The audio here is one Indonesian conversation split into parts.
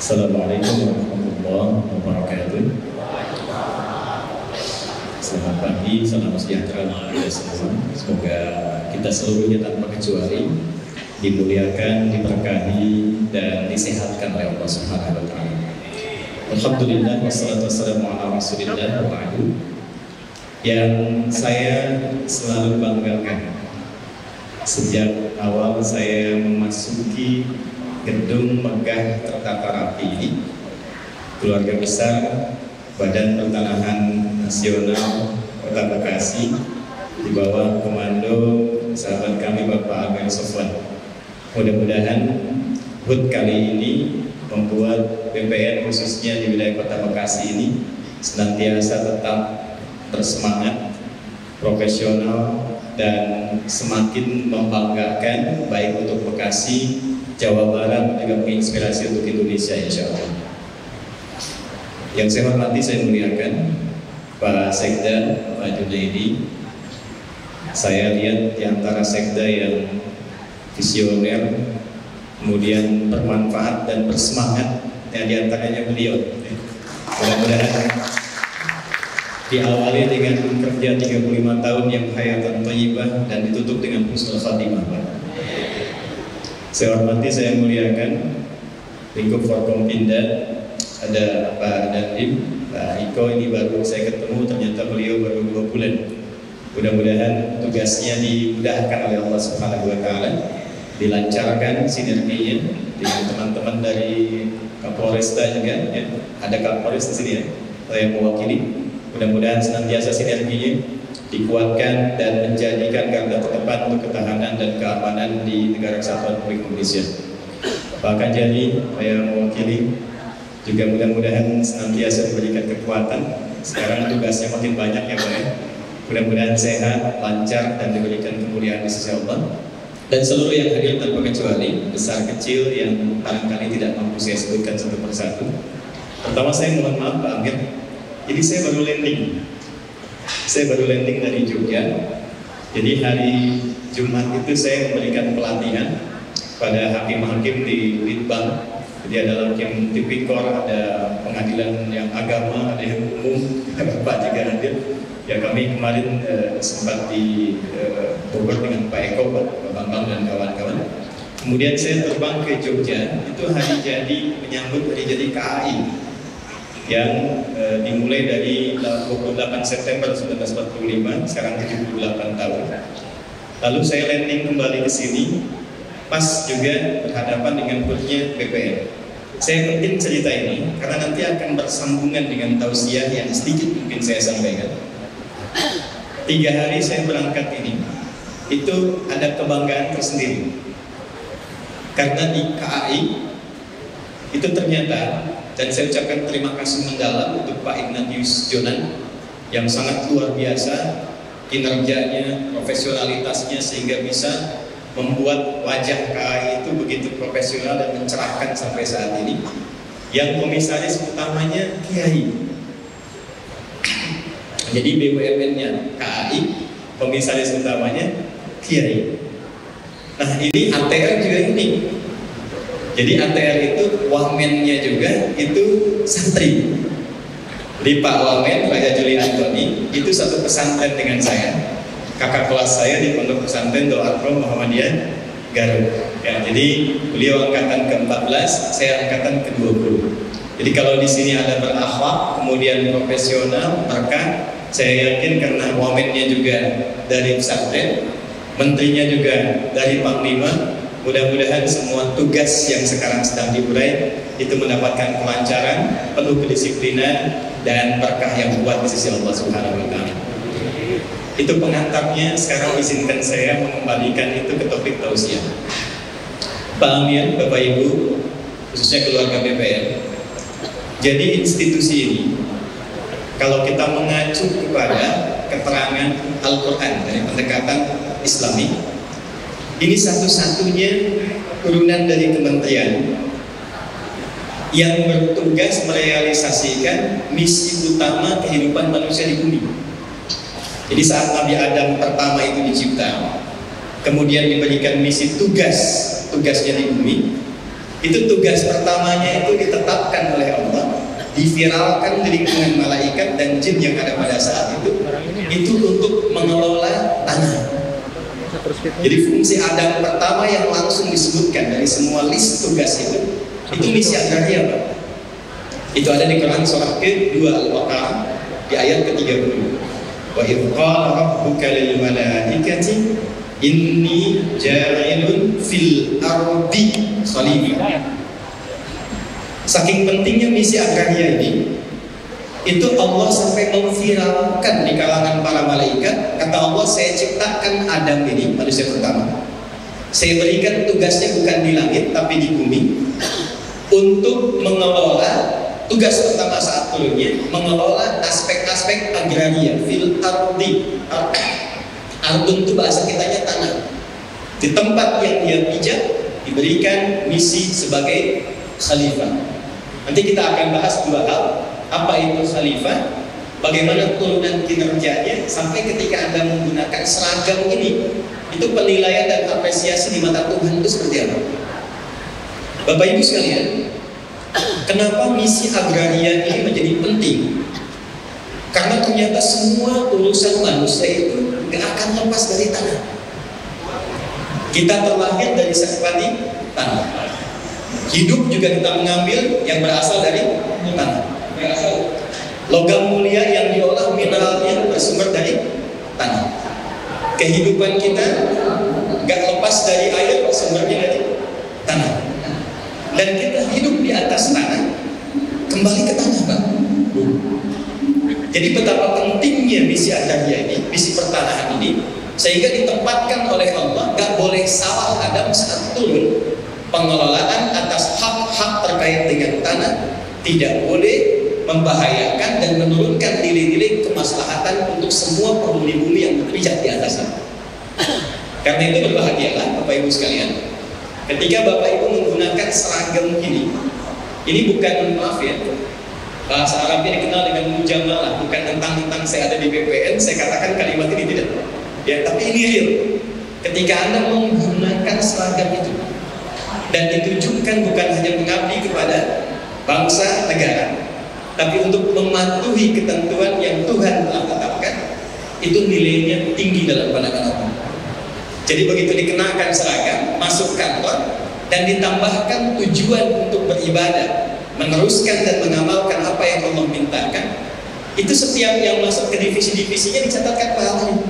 Assalamualaikum warahmatullahi wabarakatuh. Selamat pagi, salam sejahtera untuk kita semua. Semoga kita seluruhnya tanpa kecuali dimuliakan, diberkahi, dan disehatkan oleh Allah Subhanahu wa Ta'ala. Alhamdulillah, wassalatu wassalamu ala Rasulillah wa ba'du. Yang saya selalu banggakan sejak awal saya memasuki gedung megah tertata rapi ini, keluarga besar Badan Pertanahan Nasional Kota Bekasi di bawah komando sahabat kami Bapak Amir Sofwan. Mudah-mudahan HUT kali ini membuat BPN khususnya di wilayah Kota Bekasi ini senantiasa tetap bersemangat, profesional, dan semakin membanggakan baik untuk Bekasi, Jawa Barat, juga menginspirasi untuk Indonesia, insya Allah. Yang saya hormati, saya muliakan Pak Sekda, Pak Junaidi. Saya lihat di antara sekda yang visioner, kemudian bermanfaat dan bersemangat, yang di antaranya beliau. Mudah-mudahan diawali dengan kerja 35 tahun yang hayatan thayyibah dan ditutup dengan husnul khatimah. Saya hormati, saya muliakan lingkup Forkompinda, ada Pak Dandim, Pak Iko, ini baru saya ketemu, ternyata beliau baru 2 bulan. Mudah-mudahan tugasnya dimudahkan oleh Allah Subhanahu wa Ta'ala, dilancarkan sinerginya dengan teman-teman dari Kapolresta juga, ya. Ada Kapolres di sini ya, saya mewakili. Mudah-mudahan senantiasa sinerginya dikuatkan dan menjadikan garda terdepan untuk ketahanan dan keamanan di negara kesatuan Republik Indonesia. Pak Kanjani, saya mewakili, juga mudah-mudahan senantiasa diberikan kekuatan. Sekarang tugasnya makin banyak ya Pak. Mudah-mudahan sehat, lancar, dan diberikan kemuliaan di sisi Allah. Dan seluruh yang hadir tanpa kecuali, besar kecil yang barangkali tidak mampu saya sebutkan satu persatu. Pertama saya mohon maaf Pak Amir, jadi saya baru landing. Saya baru landing dari Jogja. Jadi hari Jumat itu saya memberikan pelatihan pada hakim-hakim di Litbang. Jadi ada hakim tipikor, ada pengadilan yang agama, ada yang umum. Bapak juga hadir. Ya kami kemarin sempat di Bogor dengan Pak Eko, Pak Bambang dan kawan-kawan. Kemudian saya terbang ke Jogja. Itu hari jadi menyambut hari jadi KAI yang dimulai dari 28 September 1945, sekarang 78 tahun. Lalu saya landing kembali ke sini, pas juga berhadapan dengan HUT-nya BPN. Saya penting cerita ini karena nanti akan bersambungan dengan tausiah yang sedikit mungkin saya sampaikan. 3 hari saya berangkat ini, itu ada kebanggaan tersendiri. Karena di KAI itu ternyata, dan saya ucapkan terima kasih mendalam untuk Pak Ignatius Jonan yang sangat luar biasa kinerjanya, profesionalitasnya, sehingga bisa membuat wajah KAI itu begitu profesional dan mencerahkan sampai saat ini. Yang komisaris utamanya Kiai. Jadi BUMN-nya KAI, komisaris utamanya Kiai. Nah ini ATR juga ini. Jadi ATR itu wamennya juga itu santri. Di Pak Wamen, Raja Juli Antoni, itu satu pesantren dengan saya. Kakak kelas saya di Pondok Pesantren Doa Akrom Muhammadiyah Garut. Ya, jadi beliau angkatan ke-14, saya angkatan ke-20. Jadi kalau di sini ada berakhlak, kemudian profesional, berkah, saya yakin karena wamennya juga dari pesantren, menterinya juga dari Panglima. Mudah-mudahan semua tugas yang sekarang sedang diurai itu mendapatkan kelancaran, penuh kedisiplinan, dan berkah yang kuat di sisi Allah Subhanahu wa Ta'ala. Itu pengantarnya. Sekarang izinkan saya mengembalikan itu ke topik tausiah. Pak Amir, Bapak Ibu, khususnya keluarga BPN. Jadi institusi ini, kalau kita mengacu kepada keterangan Al-Quran dari pendekatan Islami, ini satu-satunya turunan dari kementerian yang bertugas merealisasikan misi utama kehidupan manusia di bumi. Jadi saat Nabi Adam pertama itu dicipta, kemudian diberikan misi tugasnya di bumi, Itu tugas pertamanya itu ditetapkan oleh Allah, diviralkan di lingkungan malaikat dan jin yang ada pada saat itu untuk mengelola tanah. Jadi fungsi Adam pertama yang langsung disebutkan dari semua list tugas itu misi agraria, Pak. Itu ada di Quran surah ke-2 Al-Baqarah di ayat ke-30. Wa idh qala rabbuka lil malaikati inni ja'ilun fil ardi khalifah. Saking pentingnya misi agraria ini, itu Allah sampai memviralkan di kalangan para malaikat. Kata Allah, saya ciptakan Adam ini, manusia pertama, saya berikan tugasnya bukan di langit tapi di bumi, untuk mengelola. Tugas pertama saat turunnya mengelola aspek-aspek agraria fil ardi. Ardun itu bahasa kitanya tanah. Di tempat yang dia pijak diberikan misi sebagai khalifah. Nanti kita akan bahas dua hal. Apa itu khalifah? Bagaimana turunan kinerjanya sampai ketika Anda menggunakan seragam ini, itu penilaian dan apresiasi di mata Tuhan itu seperti apa? Bapak Ibu sekalian, kenapa misi agraria ini menjadi penting? Karena ternyata semua urusan manusia itu gak akan lepas dari tanah. Kita terlahir dari sefati tanah. Hidup juga kita mengambil yang berasal dari tanah. Logam mulia yang diolah mineralnya bersumber dari tanah. Kehidupan kita gak lepas dari air, sumbernya dari tanah. Dan kita hidup di atas tanah, kembali ke tanah, Pak. Jadi betapa pentingnya misi agraria ini, misi pertanahan ini, sehingga ditempatkan oleh Allah, gak boleh salah Adam saat turun. Pengelolaan atas hak-hak terkait dengan tanah tidak boleh membahayakan dan menurunkan nilai-nilai kemaslahatan untuk semua penghuni bumi yang berpijak di atasnya. Karena itu berbahagialah Bapak Ibu sekalian, ketika Bapak Ibu menggunakan seragam ini bukan, maaf ya, bahasa Arabnya dikenal dengan mujamalah, bukan tentang saya ada di BPN, saya katakan kalimat ini tidak. Ya, tapi ini real. Ketika Anda menggunakan seragam itu dan ditujukan bukan hanya mengabdi kepada bangsa negara, tapi untuk mematuhi ketentuan yang Tuhan telah tetapkan, itu nilainya tinggi dalam pandangan Allah. Jadi begitu dikenakan seragam, masuk kantor, dan ditambahkan tujuan untuk beribadah, meneruskan dan mengamalkan apa yang Allah mintakan, itu setiap yang masuk ke divisi-divisinya dicatatkan pahalanya.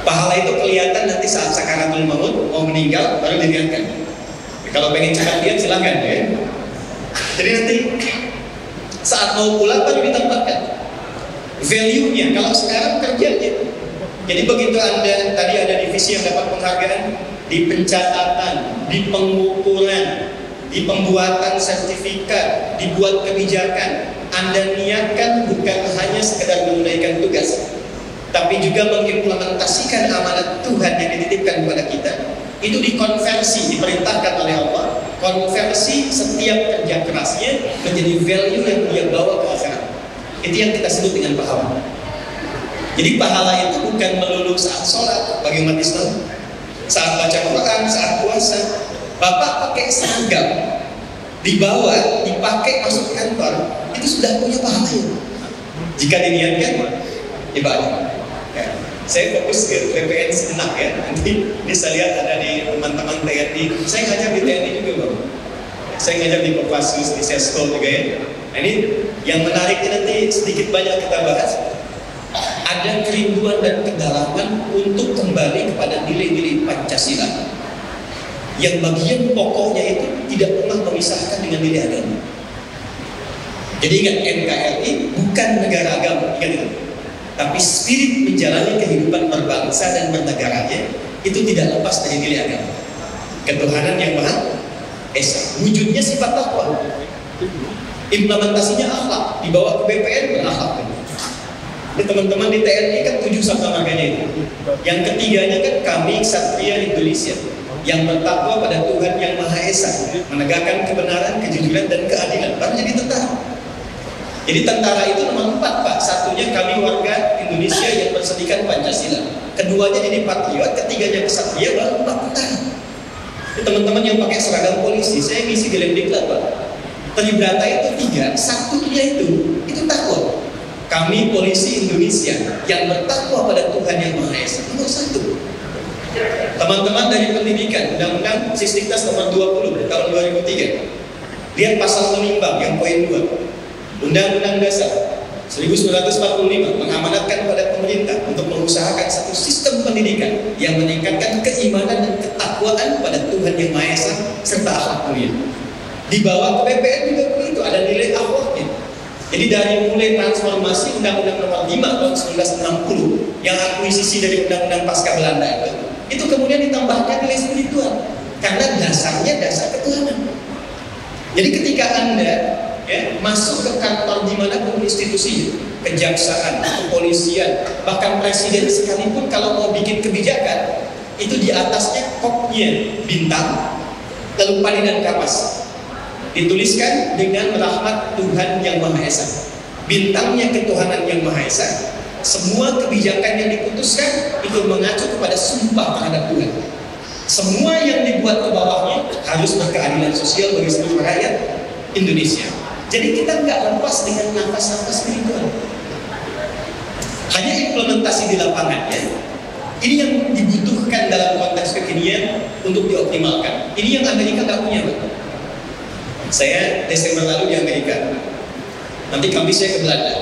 Pahala itu kelihatan nanti saat sakaratul maut, mau meninggal, baru dilihatkan. Kalau pengen cepat lihat silahkan ya. Jadi nanti saat mau pulang baru ditambahkan value-nya. Kalau sekarang kerjanya. Jadi begitu Anda tadi ada divisi yang dapat penghargaan di pencatatan, di pengukuran, di pembuatan sertifikat, dibuat kebijakan, Anda niatkan bukan hanya sekedar menunaikan tugas, tapi juga mengimplementasikan amanat Tuhan yang dititipkan kepada kita. Itu dikonversi, diperintahkan oleh Allah, konversi setiap kerja kerasnya menjadi value yang dia bawa ke akhirat. Itu yang kita sebut dengan pahala. Jadi pahala itu bukan melulu saat sholat bagi umat Islam, saat baca Quran, saat puasa. Bapak pakai seragam, dibawa, dipakai masuk kantor, itu sudah punya pahalanya. Jika diniatkan ibadah. Ya. Saya fokus ke BPN sejenak ya. Nanti bisa lihat ada di teman-teman TNI. Saya ngajar di TNI juga, Bang. Saya ngajar di Kopassus, di Sesko juga ya. Nah, ini yang menariknya nanti sedikit banyak kita bahas. Ada kerinduan dan kedalaman untuk kembali kepada nilai-nilai Pancasila, yang bagian pokoknya itu tidak pernah memisahkan dengan nilai agama. Jadi ingat, NKRI bukan negara agama, ingat itu. Tapi spirit menjalani kehidupan berbangsa dan bernegaranya itu tidak lepas dari nilai agama. Ketuhanan yang Maha Esa, wujudnya sifat takwa, implementasinya akhlak, dibawa ke BPN berakhlak. Ini teman-teman di TNI kan 7 sabda marganya itu. Yang ketiganya kan kami Ksatria Indonesia yang bertakwa pada Tuhan yang Maha Esa, menegakkan kebenaran, kejujuran dan keadilan, baru jadi tentara. Jadi tentara itu nomor 4, Pak. Satunya kami warga Indonesia yang bersedikan Pancasila. Keduanya jadi patriot, ketiganya kesatria, baru 4 tentara. Teman-teman yang pakai seragam polisi, saya ngisi di Lemdiklat, Pak. Tribrata itu 3, satunya itu takwa. Kami polisi Indonesia yang bertakwa pada Tuhan Yang Maha Esa, nomor 1. Teman-teman dari pendidikan, Undang-Undang Sisdiknas nomor 20 tahun 2003. Lihat pasal menimbang yang poin 2. Undang-Undang Dasar 1945 mengamanatkan kepada pemerintah untuk mengusahakan satu sistem pendidikan yang meningkatkan keimanan dan ketakwaan pada Tuhan Yang Maha Esa serta akhlak mulia. Di bawah KPPN juga begitu, ada nilai akhlaknya. Jadi dari mulai transformasi Undang-Undang nomor 5 tahun 1960 yang akuisisi dari Undang-Undang Pasca Belanda itu kemudian ditambahkan nilai spiritual karena dasarnya dasar ketuhanan. Jadi ketika Anda masuk ke kantor dimanapun institusi, kejaksaan, kepolisian, bahkan presiden sekalipun kalau mau bikin kebijakan, itu di atasnya koknya bintang, lalu palidan kapas, dituliskan dengan rahmat Tuhan Yang Maha Esa. Bintangnya ketuhanan Yang Maha Esa. Semua kebijakan yang diputuskan itu mengacu kepada sumpah terhadap Tuhan. Semua yang dibuat ke bawahnya harus berkeadilan sosial bagi seluruh rakyat Indonesia. Jadi kita nggak lepas dengan nafas-nafas spiritual. Hanya implementasi di lapangannya. Ini yang dibutuhkan dalam konteks kekinian untuk dioptimalkan. Ini yang Amerika nggak punya, Pak. Saya Desember lalu di Amerika. Nanti Kamis saya ke Belanda.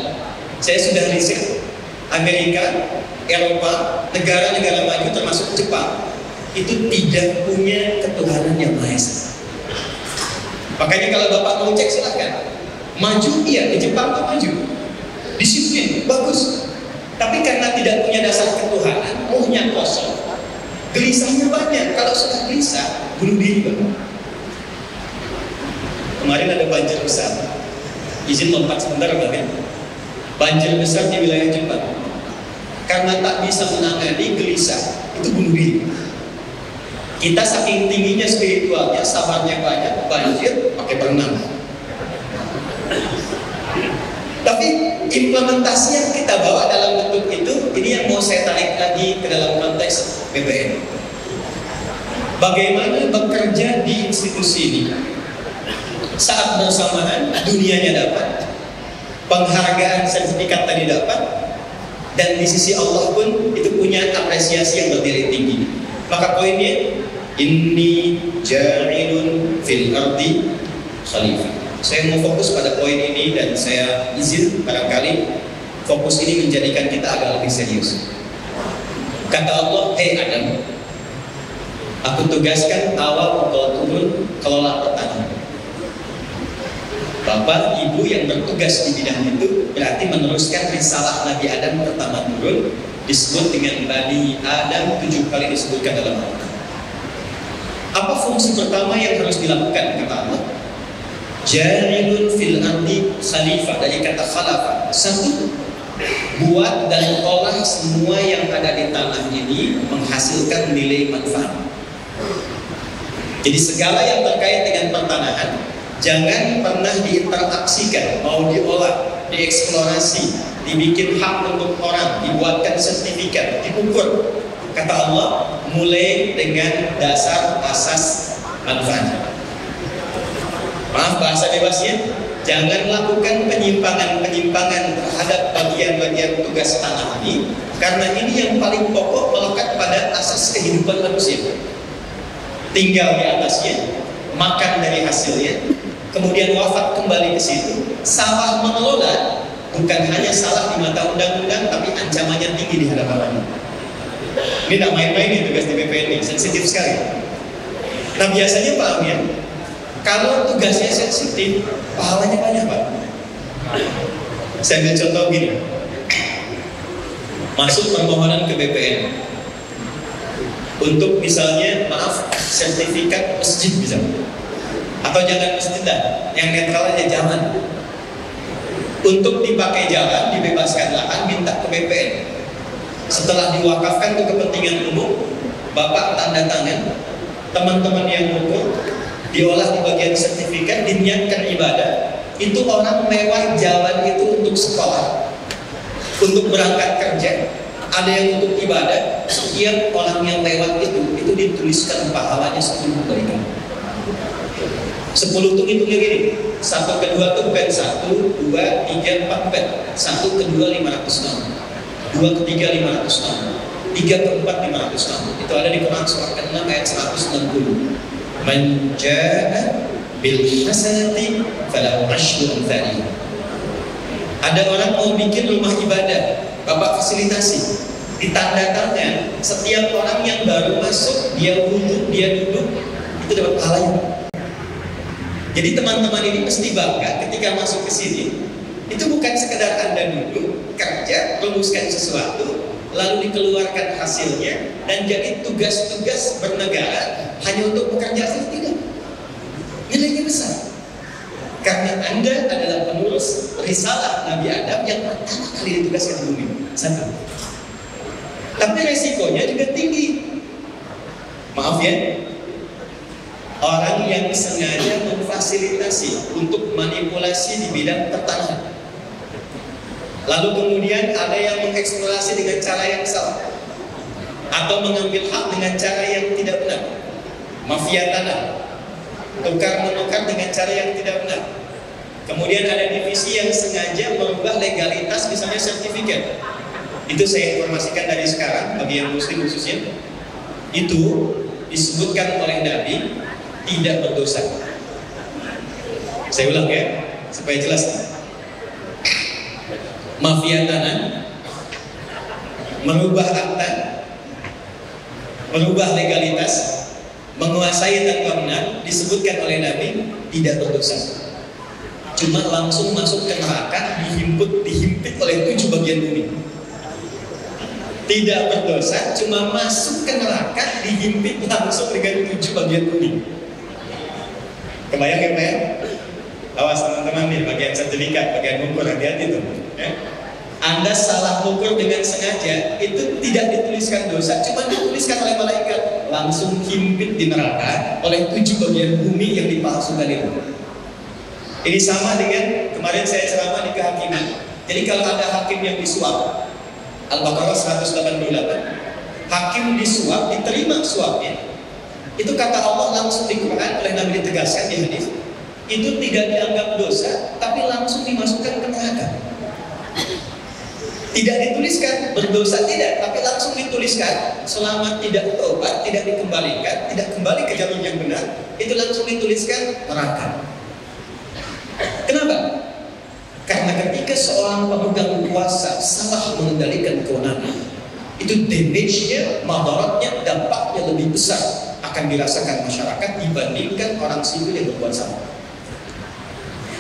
Saya sudah riset Amerika, Eropa, negara-negara maju termasuk Jepang itu tidak punya ketuhanan Yang Maha Esa. Makanya kalau Bapak mau cek silahkan. Maju iya, di Jepang tuh maju, disiplin, bagus. Tapi karena tidak punya dasar ketuhanan, maunya kosong, gelisahnya banyak. Kalau sudah gelisah, bunuh diri, Bapak. Kemarin ada banjir besar, izin lompat sebentar, Bapak. Banjir besar di wilayah Jepang. Karena tak bisa menangani gelisah, itu bunuh diri. Kita saking tingginya spiritualnya, sabarnya banyak, banjir pakai berenang. Tapi implementasi yang kita bawa dalam bentuk itu, ini yang mau saya tarik lagi ke dalam konteks BPN. Bagaimana bekerja di institusi ini? Saat bersamaan dunianya dapat, penghargaan sertifikat tadi dapat, dan di sisi Allah pun itu punya apresiasi yang bernilai tinggi. Maka poinnya, inni ja'ilun fil ardi khalifah. Saya mau fokus pada poin ini dan saya izin barangkali fokus ini menjadikan kita agak lebih serius. Kata Allah, hei Adam, aku tugaskan awal engkau turun kelola petani. Bapak, ibu yang bertugas di bidang itu berarti meneruskan risalah Nabi Adam pertama turun, disebut dengan Bani Adam 7 kali disebutkan dalam Al-Quran. Apa fungsi pertama yang harus dilakukan? Kata Allah, Ja'ilun fil ardi khalifah, dari kata khalafah. 1, buat dan olah semua yang ada di tanah ini menghasilkan nilai manfaat. Jadi segala yang terkait dengan pertanahan jangan pernah diinteraksikan, mau diolah, dieksplorasi, dibikin hak untuk orang, dibuatkan sertifikat, diukur. Kata Allah, mulai dengan dasar asas manfaat. Maaf bahasa bebasnya, jangan lakukan penyimpangan-penyimpangan terhadap bagian-bagian tugas tanah ini, karena ini yang paling pokok melekat pada asas kehidupan manusia. Tinggal di atasnya, makan dari hasilnya, kemudian wafat kembali ke situ. Salah mengelola bukan hanya salah di mata undang-undang, tapi ancamannya tinggi di hadapan Allah. Ini tidak main-main ya tugas di BPN ini, sensitif sekali. Nah biasanya Pak Amir, kalau tugasnya sensitif, pahalanya banyak, Pak. Saya ambil contoh gini. Masuk permohonan ke BPN untuk misalnya, maaf, sertifikat masjid bisa. Atau jangan masjid lah, yang netral aja jangan. Untuk dipakai jalan, dibebaskan lahan, minta ke BPN. Setelah diwakafkan untuk kepentingan umum, Bapak tanda tangan, teman-teman yang mengukur, diolah di bagian sertifikat, diniatkan ibadah. Itu orang lewat jalan itu untuk sekolah, untuk berangkat kerja, Ada yang untuk ibadah, setiap orang yang lewat itu dituliskan pahalanya 10 kebaikan. 10 tuh hitungnya gini. 1 ke 2 tuh bukan 1, 2, 3, 4 bukan. 1 ke 2 500 tahun. 2 ke 3 500 tahun. 3 ke 4 500 tahun. Itu ada di Quran surah ke-6 ayat 160. Man jaa bil hasanati falahu asyru amsalih. Ada orang mau bikin rumah ibadah, Bapak fasilitasi. Di tanda tangan, setiap orang yang baru masuk, dia wudhu, dia duduk, itu dapat pahalanya. Jadi teman-teman ini mesti bangga ketika masuk ke sini. Itu bukan sekedar Anda duduk, kerja, rumuskan sesuatu, lalu dikeluarkan hasilnya, dan jadi tugas-tugas bernegara hanya untuk bekerja saja, tidak. Nilainya besar. Karena Anda adalah penerus risalah Nabi Adam yang pertama kali ditugaskan di bumi. Satu. Tapi resikonya juga tinggi. Maaf ya, orang yang sengaja memfasilitasi untuk manipulasi di bidang pertanahan, lalu kemudian ada yang mengeksplorasi dengan cara yang salah, atau mengambil hak dengan cara yang tidak benar, mafia tanah, tukar-menukar dengan cara yang tidak benar. Kemudian ada divisi yang sengaja merubah legalitas, misalnya sertifikat. Itu saya informasikan dari sekarang bagi yang muslim khususnya. Itu disebutkan oleh Nabi tidak berdosa. Saya ulang ya, supaya jelas. Mafia tanah, merubah akta, merubah legalitas, menguasai tanpa benar, disebutkan oleh Nabi tidak berdosa. Cuma langsung masuk ke neraka, dihimpit oleh 7 bagian bumi. Tidak berdosa, cuma masuk ke neraka, dihimpit langsung dengan 7 bagian bumi. Kebayang ya Pak ya? Awas teman-teman nih, bagian sertifikat, bagian ukur, hati-hati tuh ya. Anda salah ukur dengan sengaja, itu tidak dituliskan dosa, cuma dituliskan oleh malaikat, langsung himpit di neraka oleh 7 bagian bumi yang dipalsukan itu. Ini sama dengan kemarin saya ceramah di kehakiman. Jadi kalau ada hakim yang disuap, Al-Baqarah 188, hakim disuap, diterima suapnya, itu kata Allah langsung di Quran, oleh Nabi ditegaskan di hadis, itu tidak dianggap dosa, tapi langsung dimasukkan ke neraka. Tidak dituliskan berdosa, tidak, tapi langsung dituliskan selama tidak tobat, tidak dikembalikan, tidak kembali ke jalur yang benar, itu langsung dituliskan neraka. Kenapa? Karena ketika seorang pemegang kuasa salah mengendalikan kewenangan, itu damage-nya, madaratnya, dampaknya lebih besar akan dirasakan masyarakat dibandingkan orang sipil yang berbuat salah.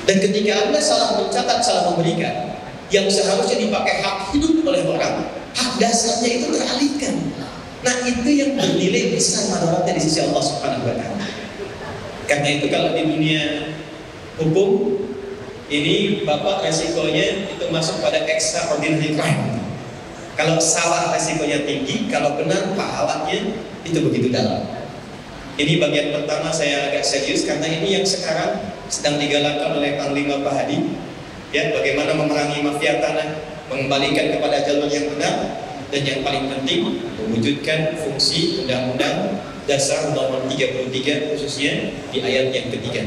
Dan ketika Anda salah mencatat, salah memberikan, yang seharusnya dipakai hak hidup oleh orang, hak dasarnya itu teralihkan. Nah, itu yang bernilai besar madaratnya di sisi Allah Subhanahu wa Ta'ala. Karena itu kalau di dunia hukum ini Bapak resikonya itu masuk pada extraordinary crime. Kalau salah resikonya tinggi, kalau benar pahalanya itu begitu dalam. Ini bagian pertama saya agak serius karena ini yang sekarang sedang digalakkan oleh Panglima Pak Hadi. Ya, bagaimana memerangi mafia tanah, mengembalikan kepada jalur yang benar, dan yang paling penting mewujudkan fungsi Undang-Undang Dasar Nomor 33 khususnya di ayat yang ketiga.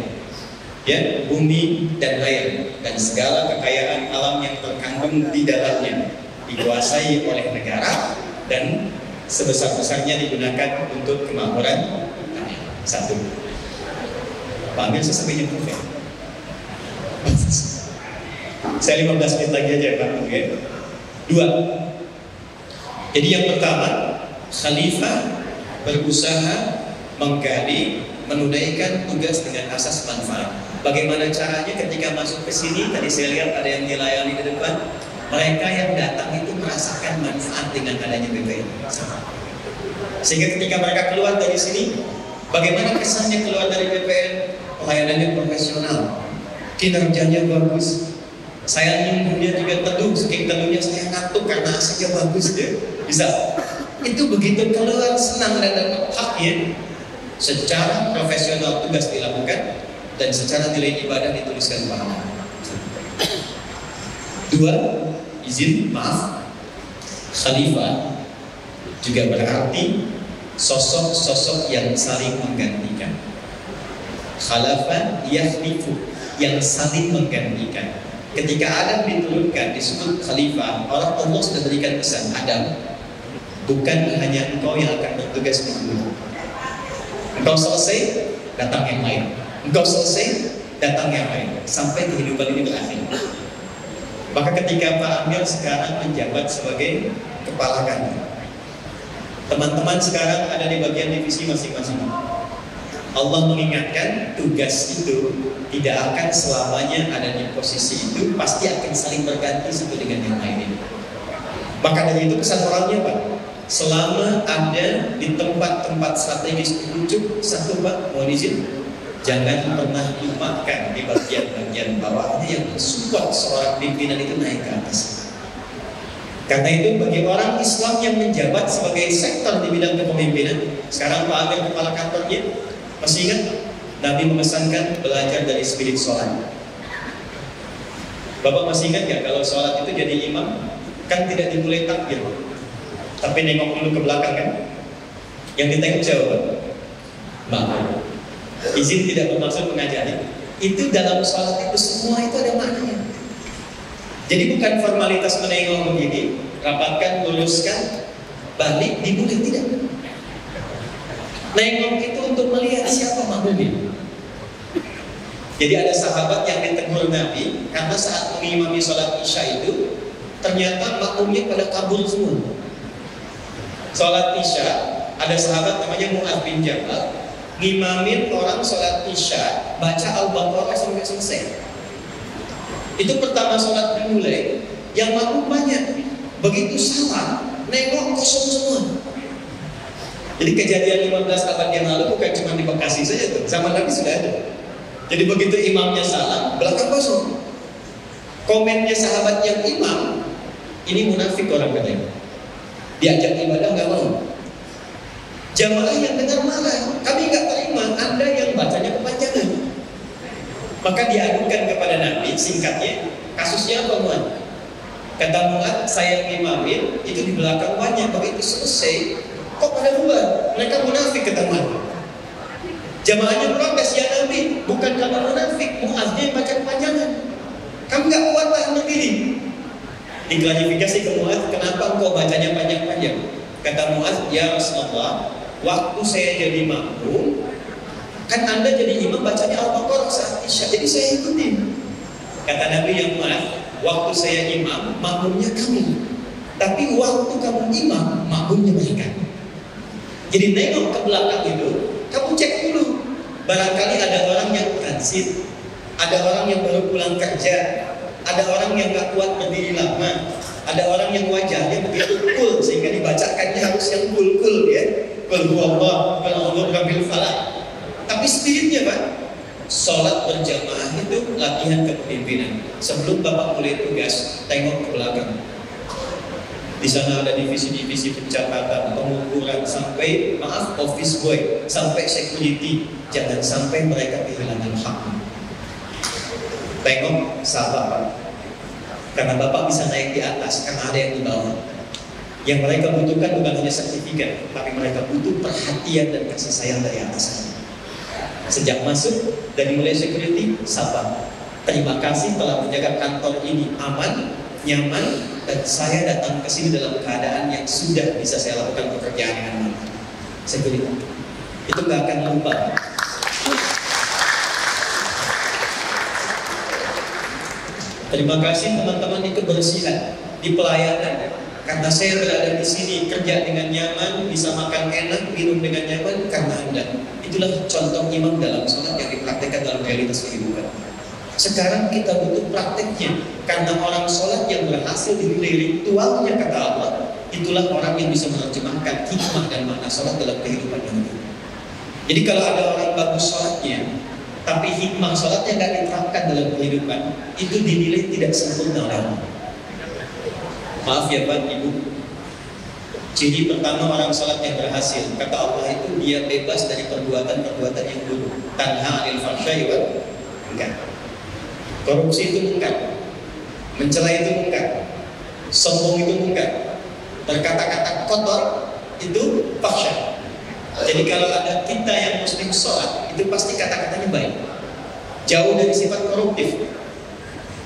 Ya, bumi dan air dan segala kekayaan alam yang terkandung di dalamnya dikuasai oleh negara dan sebesar-besarnya digunakan untuk kemakmuran. Satu, Pak Amir sesampainya proof ya. Saya 15 menit lagi aja Pak. Okay. 2. Jadi yang pertama, khalifah berusaha menggali, menunaikan tugas dengan asas manfaat. Bagaimana caranya ketika masuk ke sini? Tadi saya lihat ada yang dilayani di depan. Mereka yang datang itu merasakan manfaat dengan adanya BPN. Sehingga ketika mereka keluar dari sini, bagaimana kesannya keluar dari BPN? Pelayanannya profesional, kinerjanya bagus. Saya minum dia juga teduh, saking teduhnya saya ngantuk karena AC-nya bagus dia. Bisa. Itu begitu keluar senang dan dapat haknya. Secara profesional tugas dilakukan dan secara nilai ibadah dituliskan pahala. 2, izin maaf. Khalifah juga berarti sosok-sosok yang saling menggantikan. Khalafah yakhlifu, yang saling menggantikan. Ketika Adam diturunkan disebut khalifah, Allah sudah berikan pesan, Adam, bukan hanya engkau yang akan bertugas di bumi. Engkau selesai, datang yang lain. Engkau selesai, datang yang lain, sampai kehidupan ini berakhir. Maka ketika Pak Amir sekarang menjabat sebagai kepala kantor, teman-teman sekarang ada di bagian divisi masing-masing. Allah mengingatkan tugas itu tidak akan selamanya ada di posisi itu, pasti akan saling berganti satu dengan yang lain. Maka dari itu pesan moralnya Pak, selama ada di tempat-tempat strategis ujung satu Pak, mohon izin, jangan pernah lupakan di bagian-bagian bawahnya yang support seorang pimpinan itu naik ke atas. Karena itu bagi orang Islam yang menjabat sebagai sektor di bidang kepemimpinan, sekarang Pak Amir kepala kantornya, masih ingat Nabi memesankan belajar dari spirit sholat. Bapak masih ingat gak kalau sholat itu jadi imam kan tidak dimulai takbir, tapi nengok dulu ke belakang kan? Yang ditengok siapa? Makmum. Izin tidak bermaksud mengajari. Itu dalam sholat itu semua itu ada maknanya. Jadi bukan formalitas menengok begini, rapatkan, luruskan, balik, dimulai, tidak. Nengok itu untuk melihat siapa makmumnya. Jadi ada sahabat yang ditegur Nabi karena saat mengimami sholat Isya itu ternyata makmumnya pada kabur semua. Sholat Isya, ada sahabat namanya Mu'adz bin Jabal ngimamin orang sholat Isya baca Al-Baqarah sampai selesai. Itu pertama sholat dimulai, yang makmum banyak. Begitu salam, nengok kosong semua. Jadi kejadian 15 abad yang lalu bukan cuma di Bekasi saja tuh, zaman Nabi sudah ada. Jadi begitu imamnya salam, belakang kosong. Komennya sahabat yang imam, ini munafik orang katanya. Diajak ibadah nggak mau. Jamaah yang dengar marah, kami nggak terima, Anda yang bacanya kepanjangan. Maka diadukan kepada Nabi, singkatnya, kasusnya apa Mu'adz? Kata Mu'adz, saya ngimamin, itu di belakang banyak, begitu selesai, kok pada bubar? Mereka munafik, kata Mu'adz. Jamaahnya protes, ya Nabi, bukan kamu munafik, Mu'adznya yang baca kepanjangan. Kamu nggak kuat tahan berdiri. Diklarifikasi ke Mu'adz, kenapa engkau bacanya panjang-panjang? Kata Mu'adz, ya Rasulullah, waktu saya jadi makmum, kan Anda jadi imam bacanya Al-Baqarah saat Isya, jadi saya ikutin. Kata Nabi yang Mu'adz, waktu saya imam, makmumnya kamu, tapi waktu kamu imam, makmumnya mereka. Jadi nengok ke belakang itu, kamu cek dulu. Barangkali ada orang yang transit, ada orang yang baru pulang kerja, ada orang yang gak kuat berdiri lama, ada orang yang wajahnya begitu cool sehingga dibacakannya harus yang cool ya. Qul huwallahu ahad, rabbil falaq. Tapi spiritnya Pak, sholat berjamaah itu latihan kepemimpinan. Sebelum Bapak mulai tugas, tengok ke belakang. Di sana ada divisi-divisi pencatatan, pengukuran, sampai office boy, sampai security. Jangan sampai mereka kehilangan hak. Tengok sahabat Pak, karena Bapak bisa naik di atas, karena ada yang di bawah. Yang mereka butuhkan bukan hanya sertifikat, tapi mereka butuh perhatian dan kasih sayang dari atas. Sejak masuk dan mulai security, sabar. Terima kasih telah menjaga kantor ini aman, nyaman, dan saya datang ke sini dalam keadaan yang sudah bisa saya lakukan pekerjaan dengan baik. Security itu nggak akan lupa. Terima kasih teman-teman di kebersihan, di pelayanan. Karena saya berada di sini, kerja dengan nyaman, bisa makan enak, minum dengan nyaman karena Anda. Itulah contoh imam dalam sholat yang dipraktikkan dalam realitas kehidupan. Sekarang kita butuh prakteknya, karena orang sholat yang berhasil dinilai ritualnya kata Allah, itulah orang yang bisa menerjemahkan hikmah dan makna sholat dalam kehidupan yang hidup. Jadi kalau ada orang bagus sholatnya, tapi hikmah sholatnya nggak diterapkan dalam kehidupan, itu dinilai tidak sempurna oleh Allah. Maaf ya Pak, Ibu. Ciri pertama orang salat yang berhasil, kata Allah itu dia bebas dari perbuatan-perbuatan yang buruk. Tanha 'anil fahsya'i wal munkar. Korupsi itu munkar, mencela itu munkar, sombong itu munkar, berkata-kata kotor itu fahsya. Jadi kalau ada kita yang muslim sholat, itu pasti kata-katanya baik, jauh dari sifat koruptif,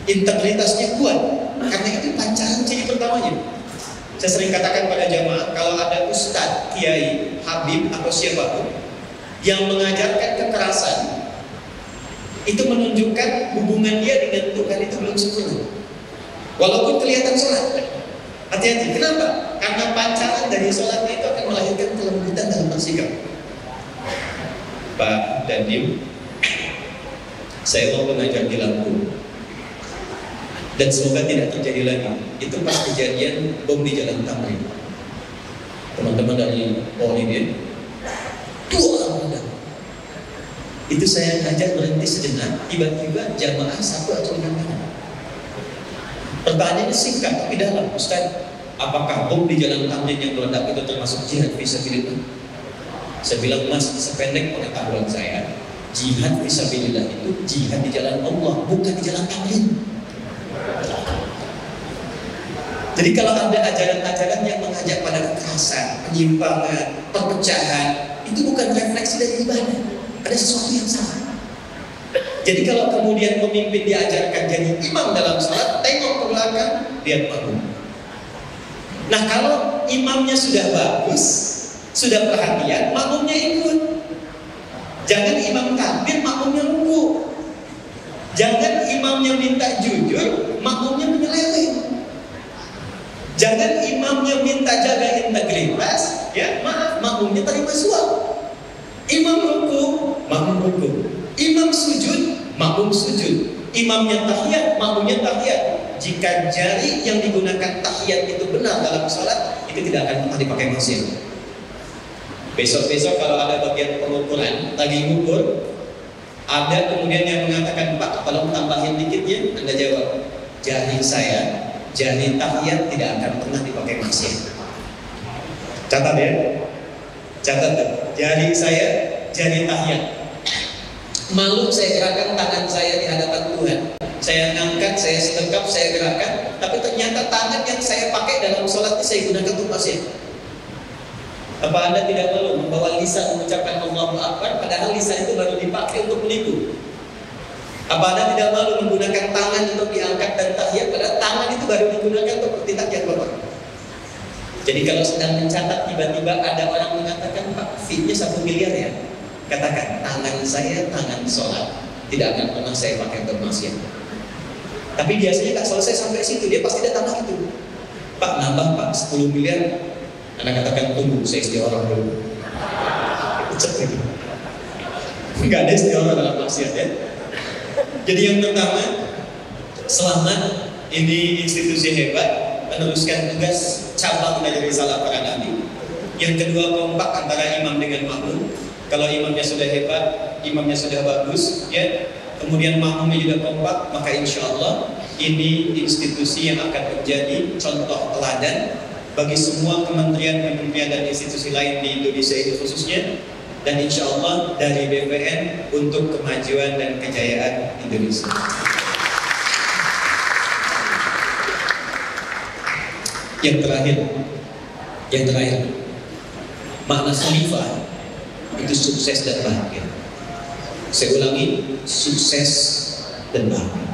integritasnya kuat. Karena itu pancaran ciri pertamanya. Saya sering katakan pada jamaah, kalau ada ustadz, kiai, habib atau siapapun yang mengajarkan kekerasan, itu menunjukkan hubungan dia dengan Tuhan itu belum sempurna. Walaupun kelihatan sholat, hati-hati. Kenapa? Karena pancaran dari sholatnya itu akan melahirkan kelembutan dalam bersikap. Pak Dandim, saya mau mengajar di Lampung, dan semoga tidak terjadi lagi. Itu pas kejadian bom di Jalan Tamrin. Teman-teman dari Polri, 2 orang meninggal. Itu saya ajak berhenti sejenak. Tiba-tiba jamaah satu atau 5 tangan. Pertanyaannya singkat tapi dalam. Ustaz, apakah bom di Jalan Tamrin yang meledak itu termasuk jihad fisabilillah? Saya bilang, Mas, sependek pengetahuan saya, jihad fisabilillah itu jihad di jalan Allah, bukan di Jalan Tamrin. Jadi kalau ada ajaran-ajaran yang mengajak pada kekerasan, penyimpangan, perpecahan, itu bukan refleksi dari ibadah. Ada sesuatu yang salah. Jadi kalau kemudian pemimpin diajarkan jadi imam dalam salat, tengok ke belakang, lihat makmum. Nah kalau imamnya sudah bagus, sudah perhatian, makmumnya ikut. Jangan imam takbir, makmumnya ruku. Jangan imamnya minta jujur, makmumnya menyeleweng. Jangan imamnya minta jaga integritas, ya maaf, makmumnya terima suap. Imam ruku, makmum ruku. Imam sujud, makmum sujud. Imamnya tahiyat, makmumnya tahiyat. Jika jari yang digunakan tahiyat itu benar dalam salat, itu tidak akan pernah dipakai maksiat. Besok-besok kalau ada bagian pengukuran, lagi ngukur, ada kemudian yang mengatakan, Pak, tolong tambahin dikitnya. Anda jawab, jari saya, jari tahiyat tidak akan pernah dipakai maksiat. Catat ya, catat tuh. Jari saya, jari tahiyat. Malu saya gerakan tangan saya di hadapan Tuhan. Saya ngangkat, saya sedekap, saya gerakan, tapi ternyata tangan yang saya pakai dalam sholat ini saya gunakan untuk maksiat. Apa Anda tidak malu membawa lisan mengucapkan Allahu Akbar, padahal lisan itu baru dipakai untuk menipu? Apa Anda tidak malu menggunakan tangan untuk diangkat dan tahiyat, padahal tangan itu baru digunakan untuk bertindak yang kotor? Jadi kalau sedang mencatat tiba-tiba ada orang mengatakan, Pak, fee-nya 1 miliar ya. Katakan, tangan saya tangan sholat, tidak akan pernah saya pakai untuk maksiat. Tapi biasanya tak selesai sampai situ, dia pasti datang lagi tuh, Pak, nambah Pak 10 miliar. Anda katakan, tunggu, saya istiqoroh dulu. Enggak ada istiqoroh dalam maksiat ya. Jadi yang pertama, selamat, ini institusi hebat, meneruskan tugas cabang dari risalah para nabi. Yang kedua, kompak antara imam dengan makmum. Kalau imamnya sudah hebat, imamnya sudah bagus, ya, kemudian makmumnya juga kompak, maka insya Allah ini institusi yang akan menjadi contoh teladan bagi semua kementerian dan institusi lain di Indonesia ini khususnya, dan insya Allah dari BPN untuk kemajuan dan kejayaan Indonesia. Yang terakhir, makna khalifah itu sukses dan bahagia. Saya ulangi, sukses dan bahagia.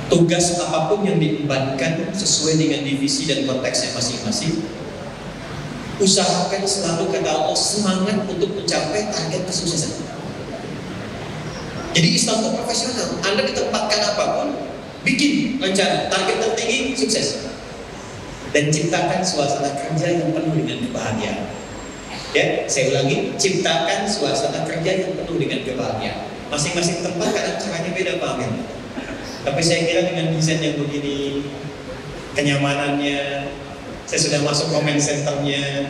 Tugas apapun yang diembankan sesuai dengan divisi dan konteksnya masing-masing, usahakan selalu, kata Allah, semangat untuk mencapai target kesuksesan. Jadi Islam itu profesional. Anda ditempatkan apapun, bikin rencana, target tertinggi, sukses. Dan ciptakan suasana kerja yang penuh dengan kebahagiaan. Ya, saya ulangi, ciptakan suasana kerja yang penuh dengan kebahagiaan. Masing-masing tempat kadang caranya beda, Pak Amir. Tapi saya kira dengan desain yang begini, kenyamanannya, saya sudah masuk comment centernya,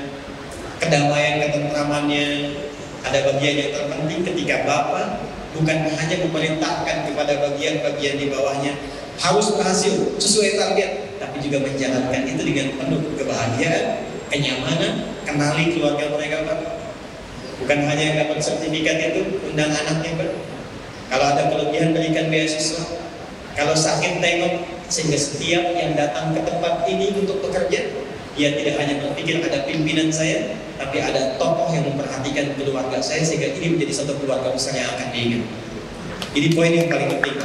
kedamaian, ketentramannya, ada bagian yang terpenting ketika Bapak bukan hanya memerintahkan kepada bagian-bagian di bawahnya harus berhasil sesuai target, tapi juga menjalankan itu dengan penuh kebahagiaan, kenyamanan. Kenali keluarga mereka, Pak. Bukan hanya yang dapat sertifikat itu, undang anaknya, Pak. Kalau ada kelebihan berikan beasiswa. Kalau sakit tengok, sehingga setiap yang datang ke tempat ini untuk bekerja, dia tidak hanya berpikir ada pimpinan saya, tapi ada tokoh yang memperhatikan keluarga saya, sehingga ini menjadi satu keluarga besar yang akan diingat. Ini poin yang paling penting.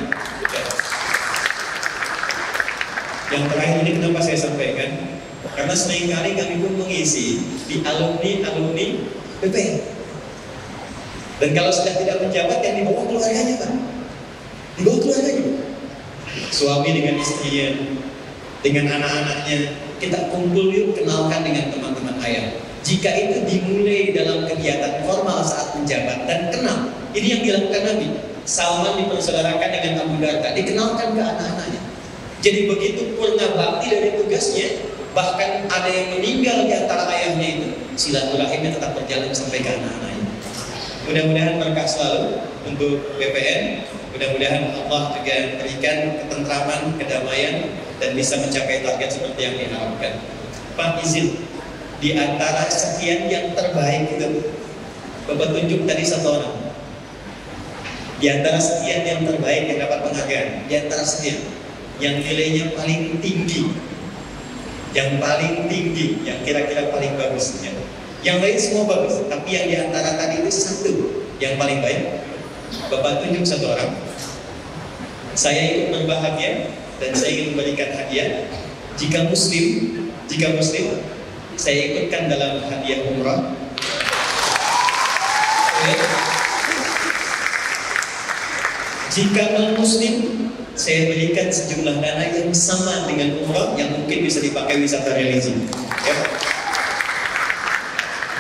Yang terakhir ini kenapa saya sampaikan? Karena seringkali kami pun mengisi di alumni BPN. Dan kalau sudah tidak menjabat, yang dibawa keluarganya, Pak. Dibawa keluarganya. Suami dengan istrinya, dengan anak-anaknya, kita kumpul yuk, kenalkan dengan teman-teman ayah. Jika itu dimulai dalam kegiatan formal saat menjabat dan kenal, ini yang dilakukan Nabi. Salman dipersaudarakan dengan Abu Darda, dikenalkan ke anak-anaknya. Jadi begitu purna bakti dari tugasnya, bahkan ada yang meninggal di antara ayahnya itu, silaturahimnya tetap berjalan sampai ke anak-anaknya. Mudah-mudahan berkah selalu untuk BPN. Mudah-mudahan Allah juga berikan ketentraman, kedamaian, dan bisa mencapai target seperti yang diharapkan. Pak izin, di antara sekian yang terbaik itu, Bapak tunjuk tadi satu orang. Di antara sekian yang terbaik yang dapat penghargaan, di antara sekian yang nilainya paling tinggi, yang kira-kira paling bagus, ya. Yang lain semua bagus, tapi yang di antara tadi itu satu yang paling baik. Bapak tunjuk satu orang. Saya ikut berbahagia dan saya ingin memberikan hadiah. Jika muslim, saya ikutkan dalam hadiah umrah. Jika non-muslim, saya berikan sejumlah dana yang sama dengan umrah, yang mungkin bisa dipakai wisata religi. Ya.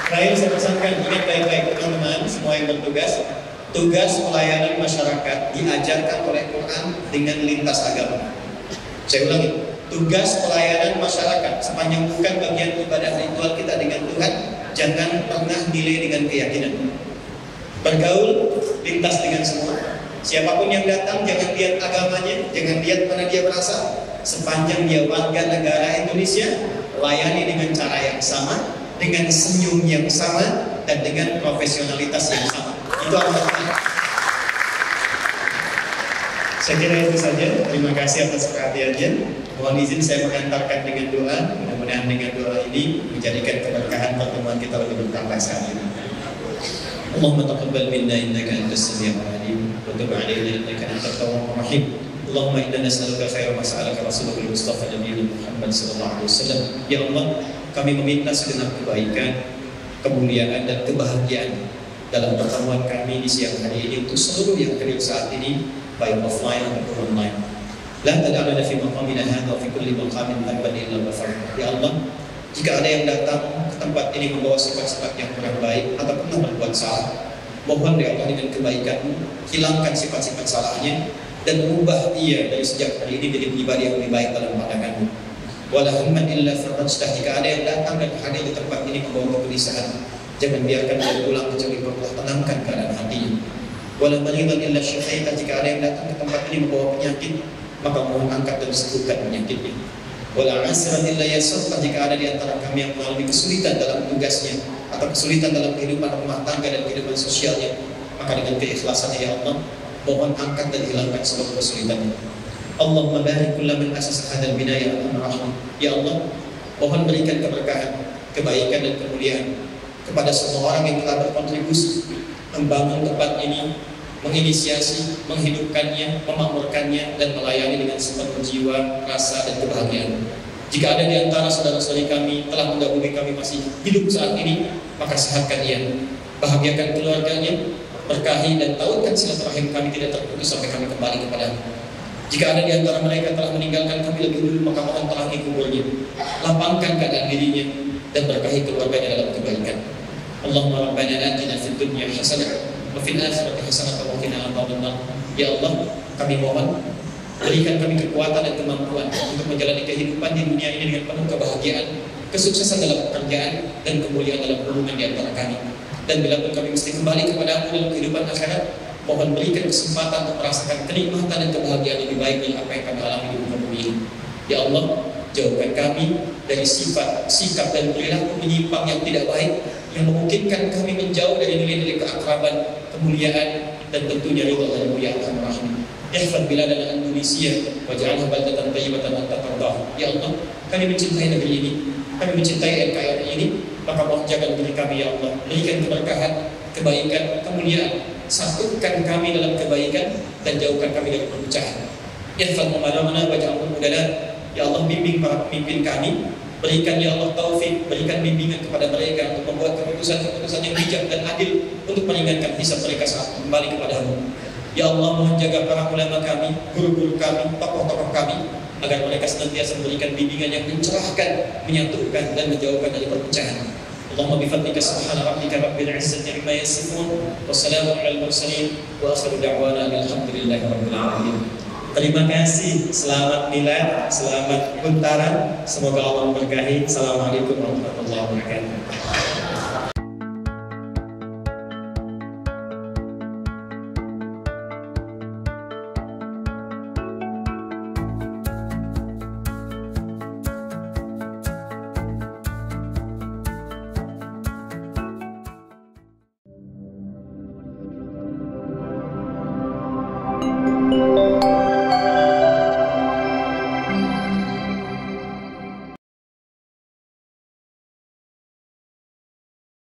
Terakhir saya pesankan, ingat baik-baik teman-teman semua yang bertugas, tugas pelayanan masyarakat diajarkan oleh Quran dengan lintas agama. Saya ulangi, tugas pelayanan masyarakat sepanjang bukan bagian ibadah ritual kita dengan Tuhan, jangan pernah nilai dengan keyakinan. Bergaul lintas dengan semua. Siapapun yang datang, jangan lihat agamanya, jangan lihat mana dia berasal. Sepanjang dia warga negara Indonesia, layani dengan cara yang sama, dengan senyum yang sama, dan dengan profesionalitas yang sama. Itu Allah. Saya kira itu saja. Terima kasih atas perhatiannya. Mohon izin saya mengantarkan dengan doa. Mudah-mudahan dengan doa ini menjadikan keberkahan pertemuan kita lebih bertambah saat ini. Allahumma taqabbal minna innaka antas samiul alim wa tub 'alaina innaka antat tawwabur rahim. Allahumma inna nas'aluka khairan ma sa'alaka rasulul Mustafa Nabi Muhammad sallallahu alaihi wasallam. Ya Allah, kami meminta segenap kebaikan, kemuliaan dan kebahagiaan dalam pertemuan kami di siang hari ini untuk seluruh yang hadir saat ini, baik offline ataupun online. La tad'alna fi maqamina hadha wa fi kulli maqamin dhanban illa ghafarta. Ya Allah, jika ada yang datang ke tempat ini membawa sifat-sifat yang kurang baik atau pernah berbuat salah, mohon ya Allah dengan kebaikan-Mu, hilangkan sifat-sifat salahnya dan ubah dia dari sejak hari ini menjadi pribadi yang lebih baik dalam pandangan-Mu. Wala hamman illa farajtah. Jika ada yang datang dan hadir di tempat ini membawa kegelisahan, jangan biarkan dia pulang kecuali Kau telah tenangkan keadaan hatinya. Wala maridan illa syafaita. Jika ada yang datang ke tempat ini membawa penyakit, maka mohon angkat dan sembuhkan penyakitnya. Wala asran illa yasarta. Jika ada di antara kami yang mengalami kesulitan dalam tugasnya atau kesulitan dalam kehidupan rumah tangga dan kehidupan sosialnya, maka dengan keikhlasan ya Allah, mohon angkat dan hilangkan seluruh kesulitannya. Allahumma barik kulla man asasa hadzal binaya ar-rahmah. Ya Allah, mohon berikan keberkahan, kebaikan dan kemuliaan kepada semua orang yang telah berkontribusi membangun tempat ini, menginisiasi, menghidupkannya, memakmurkannya, dan melayani dengan sepenuh jiwa, rasa, dan kebahagiaan. Jika ada di antara saudara-saudari kami telah mendahului kami masih hidup saat ini, maka sehatkan ia, bahagiakan keluarganya, berkahi dan tautkan silaturahim kami tidak terputus sampai kami kembali kepada-Mu. Jika ada di antara mereka telah meninggalkan kami lebih dulu, maka mohon terangi kuburnya, lapangkan keadaan dirinya, dan berkahi keluarganya dalam kebaikan. Allahumma rabbana atina fid dunya hasanah wa fil akhirati hasanah wa qina adzabannar. Ya Allah, kami mohon berikan kami kekuatan dan kemampuan untuk menjalani kehidupan di dunia ini dengan penuh kebahagiaan, kesuksesan dalam pekerjaan, dan kemuliaan dalam hubungan di antara kami. Dan bila pun kami mesti kembali kepada-Mu dalam kehidupan akhirat, mohon berikan kesempatan untuk merasakan kenikmatan dan kebahagiaan lebih baik dari apa yang kami alami di muka bumi ini. Ya Allah, jauhkan kami dari sifat, sikap, dan perilaku menyimpang yang tidak baik, yang memungkinkan kami menjauh dari nilai-nilai keakraban, kemuliaan, dan tentunya ridha dari-Mu ya Arhamar Rahimin. ihfad biladana Indonesia waj'alha baldatan thayyibatan anta tardah. Ya Allah, kami mencintai negeri ini, kami mencintai NKRI ini, maka mohon jaga negeri kami ya Allah, berikan keberkahan, kebaikan, kemuliaan, satukan kami dalam kebaikan dan jauhkan kami dari perpecahan. Ihfad umarana waj'alhum udana. Ya Allah, bimbing para pemimpin kami, berikan ya Allah taufik, berikan bimbingan kepada mereka untuk membuat keputusan-keputusan yang bijak dan adil untuk meringankan hisab mereka saat kembali kepadamu. Ya Allah, mohon jaga para ulama kami, guru-guru kami, tokoh-tokoh kami, agar mereka senantiasa memberikan bimbingan yang mencerahkan, menyatukan dan menjauhkan dari perpecahan. Allahumma bifadlika subhana rabbika rabbil izzati amma yasifun wa salamun alal mursalin wa akhiru da'wana alhamdulillahi rabbil alamin. Terima kasih, selamat milad, selamat Kuntaran, semoga Allah memberkahi. Assalamualaikum warahmatullahi wabarakatuh.